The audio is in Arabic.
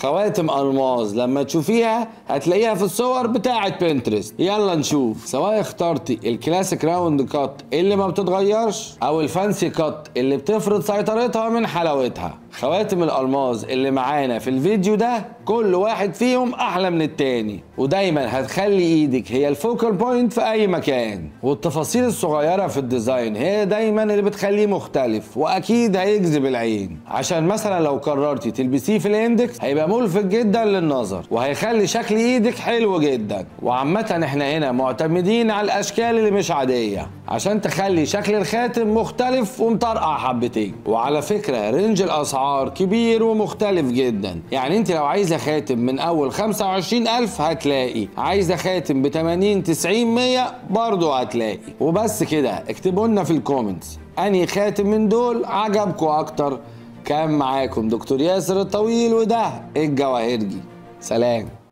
خواتم الماظ لما تشوفيها هتلاقيها في الصور بتاعه بنترست. يلا نشوف، سواء اخترتي الكلاسيك راوند كات اللي ما بتتغيرش او الفانسي كات اللي بتفرض سيطرتها من حلاوتها. خواتم الالماظ اللي معانا في الفيديو ده كل واحد فيهم احلى من التاني، ودايما هتخلي ايدك هي الفوكال بوينت في اي مكان، والتفاصيل الصغيره في الديزاين هي دايما اللي بتخليه مختلف واكيد هيجذب العين. عشان مثلا لو قررتي تلبسيه في الاندكس هيبقى ملفت جدا للنظر وهيخلي شكل ايدك حلو جدا. وعامه احنا هنا معتمدين على الاشكال اللي مش عاديه عشان تخلي شكل الخاتم مختلف ومطرقع حبتين. وعلى فكره رينج الاسعار كبير ومختلف جدا، يعني انت لو عايزه خاتم من اول 25,000 هتلاقي، عايزه خاتم ب 80 90 100 برضه هتلاقي. وبس كده، اكتبوا لنا في الكومنتس انهي خاتم من دول عجبكم اكتر. كان معاكم دكتور ياسر الطويل وده الجواهرجي. سلام.